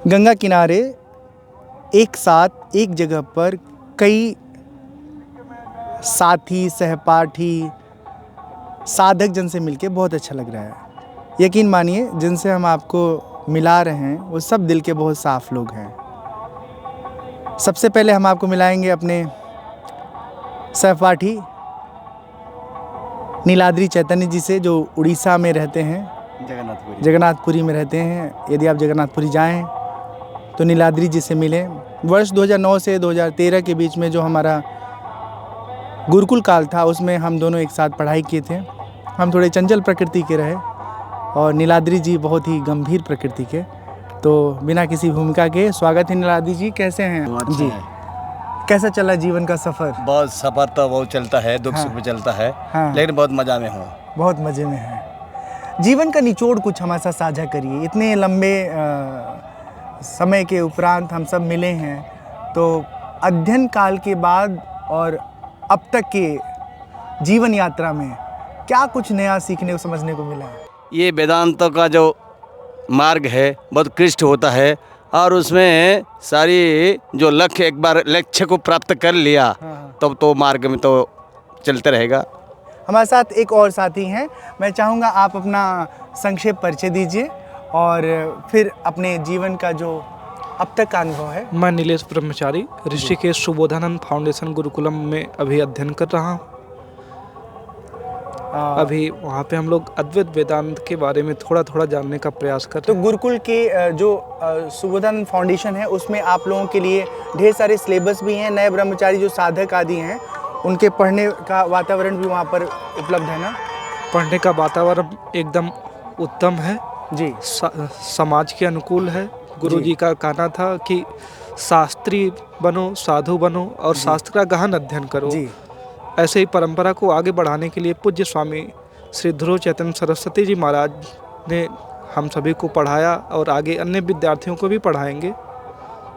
गंगा किनारे एक साथ एक जगह पर कई साथी सहपाठी साधक जन से मिलके बहुत अच्छा लग रहा है। यकीन मानिए जिनसे हम आपको मिला रहे हैं वो सब दिल के बहुत साफ लोग हैं। सबसे पहले हम आपको मिलाएंगे अपने सहपाठी नीलाद्री चैतन्य जी से, जो उड़ीसा में रहते हैं, जगन्नाथपुरी में रहते हैं। यदि आप जगन्नाथपुरी जाएं तो नीलाद्री जी से मिलें। वर्ष 2009 से 2013 के बीच में जो हमारा गुरुकुल काल था उसमें हम दोनों एक साथ पढ़ाई किए थे। हम थोड़े चंचल प्रकृति के रहे और नीलाद्री जी बहुत ही गंभीर प्रकृति के। तो बिना किसी भूमिका के स्वागत है नीलाद्री जी, कैसे हैं जी? कैसा चला जीवन का सफ़र? बहुत सफ़र तो बहुत चलता है, दुख सुख में चलता है। लेकिन बहुत मज़ा में हूँ। बहुत मज़े में है। जीवन का निचोड़ कुछ हमारे साथ साझा करिए। इतने लंबे समय के उपरांत हम सब मिले हैं, तो अध्ययन काल के बाद और अब तक के जीवन यात्रा में क्या कुछ नया सीखने को समझने को मिला है? ये वेदांतों का जो मार्ग है बहुत क्लिष्ट होता है और उसमें सारी जो लक्ष्य एक बार लक्ष्य को प्राप्त कर लिया तब तो मार्ग में तो चलते रहेगा। हमारे साथ एक और साथी हैं। मैं चाहूँगा आप अपना संक्षेप परिचय दीजिए और फिर अपने जीवन का जो अब तक का अनुभव है। मैं नीलेश ब्रह्मचारी ऋषिकेश सुबोधानंद फाउंडेशन गुरुकुलम में अभी अध्ययन कर रहा हूँ। अभी वहाँ पे हम लोग अद्वैत वेदांत के बारे में थोड़ा थोड़ा जानने का प्रयास कर रहे हैं। तो गुरुकुल के जो सुबोधानंद फाउंडेशन है उसमें आप लोगों के लिए ढेर सारे सिलेबस भी हैं। नए ब्रह्मचारी जो साधक आदि हैं उनके पढ़ने का वातावरण भी वहाँ पर उपलब्ध है ना? पढ़ने का वातावरण एकदम उत्तम है जी। समाज के अनुकूल है। गुरुजी का कहना था कि शास्त्री बनो, साधु बनो और शास्त्र का गहन अध्ययन करो जी। ऐसे ही परंपरा को आगे बढ़ाने के लिए पूज्य स्वामी श्री ध्रुव चैतन्य सरस्वती जी महाराज ने हम सभी को पढ़ाया और आगे अन्य विद्यार्थियों को भी पढ़ाएंगे।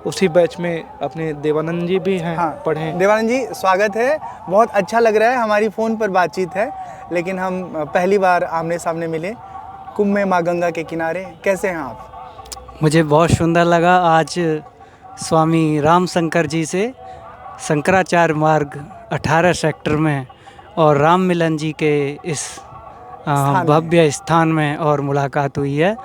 उसी बैच में अपने देवानंद जी भी हैं। पढ़े। देवानंद जी स्वागत है। बहुत अच्छा लग रहा है। हमारी फ़ोन पर बातचीत है लेकिन हम पहली बार आमने सामने मिले कुंभ में माँ गंगा के किनारे। कैसे हैं आप? मुझे बहुत सुंदर लगा आज स्वामी राम शंकर जी से शंकराचार्य मार्ग 18 सेक्टर में और राम मिलन जी के इस भव्य स्थान में और मुलाकात हुई है।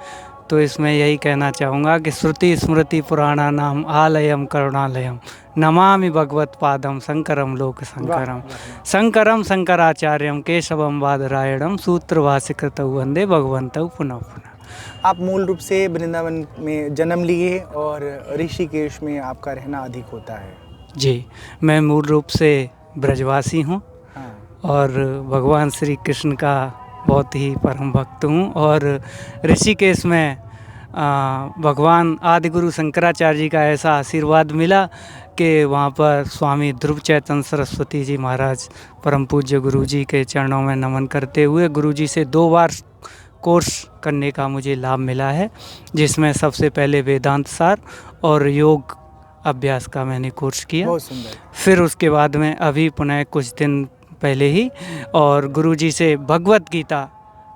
तो इसमें यही कहना चाहूँगा कि श्रुति स्मृति पुराणा नाम आलयम करुणालयम नमामि भगवत पादम शंकरम लोक शंकरम शंकरम शंकराचार्यम केशवम बादरायणम सूत्रभाष्यकृतौ वंदे भगवन्तौ पुनः पुनः। आप मूल रूप से वृंदावन में जन्म लिए और ऋषिकेश में आपका रहना अधिक होता है? जी, मैं मूल रूप से ब्रजवासी हूँ और भगवान श्री कृष्ण का बहुत ही परम भक्त हूँ। और ऋषिकेश में भगवान आदिगुरु शंकराचार्य जी का ऐसा आशीर्वाद मिला कि वहाँ पर स्वामी ध्रुव चैतन्य सरस्वती जी महाराज परम पूज्य गुरु जी के चरणों में नमन करते हुए गुरु जी से 2 बार कोर्स करने का मुझे लाभ मिला है, जिसमें सबसे पहले वेदांत सार और योग अभ्यास का मैंने कोर्स किया। बहुत सुंदर। फिर उसके बाद में अभी पुनः कुछ दिन पहले ही और गुरुजी से भगवत गीता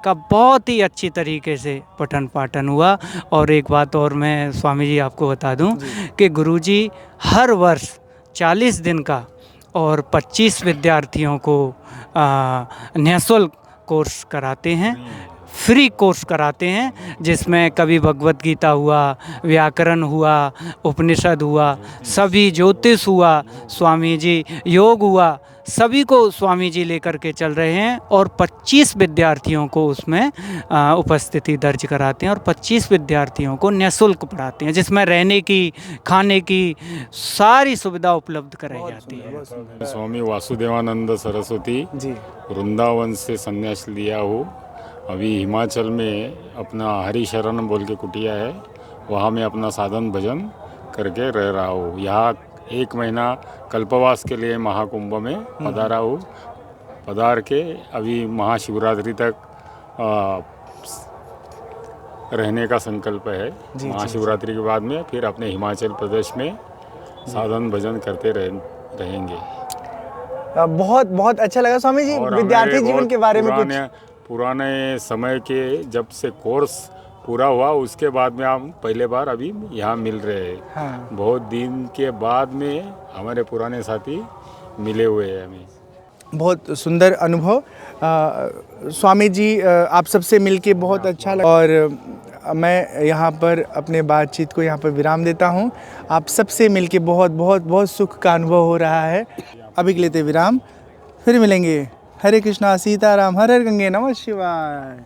का बहुत ही अच्छी तरीके से पठन पाठन हुआ। और एक बात और मैं स्वामी जी आपको बता दूं कि गुरुजी हर वर्ष 40 दिन का और 25 विद्यार्थियों को निःशुल्क कोर्स कराते हैं, फ्री कोर्स कराते हैं, जिसमें कभी भगवत गीता हुआ, व्याकरण हुआ, उपनिषद हुआ, सभी ज्योतिष हुआ, स्वामी जी योग हुआ, सभी को स्वामी जी लेकर के चल रहे हैं और 25 विद्यार्थियों को उसमें उपस्थिति दर्ज कराते हैं और 25 विद्यार्थियों को निःशुल्क पढ़ाते हैं, जिसमें रहने की, खाने की सारी सुविधा उपलब्ध कराई जाती है। स्वामी वासुदेवानंद सरस्वती जी वृंदावन से संन्यास लिया हूँ। अभी हिमाचल में अपना हरिशरण बोल के कुटिया है, वहाँ मैं अपना साधन भजन करके रह रहा हूँ। यहाँ 1 महीना कल्पवास के लिए महाकुंभ में पधारा हूँ। पधार के अभी महाशिवरात्रि तक रहने का संकल्प है। महाशिवरात्रि के बाद में फिर अपने हिमाचल प्रदेश में साधन भजन करते रहेंगे। बहुत बहुत अच्छा लगा स्वामी जी। विद्यार्थी जीवन के बारे में कुछ पुराने समय के जब से कोर्स पूरा हुआ, उसके बाद में हम पहले बार अभी यहाँ मिल रहे हैं। हाँ। बहुत दिन के बाद में हमारे पुराने साथी मिले हुए हैं हमें। बहुत सुंदर अनुभव। स्वामी जी आप सबसे मिलके बहुत अच्छा लगा और मैं यहाँ पर अपने बातचीत को यहाँ पर विराम देता हूँ। आप सबसे मिलके बहुत बहुत बहुत सुख का अनुभव हो रहा है। अभी के लिए विराम, फिर मिलेंगे। हरे कृष्णा, सीताराम, हर हर गंगे, नमः शिवाय।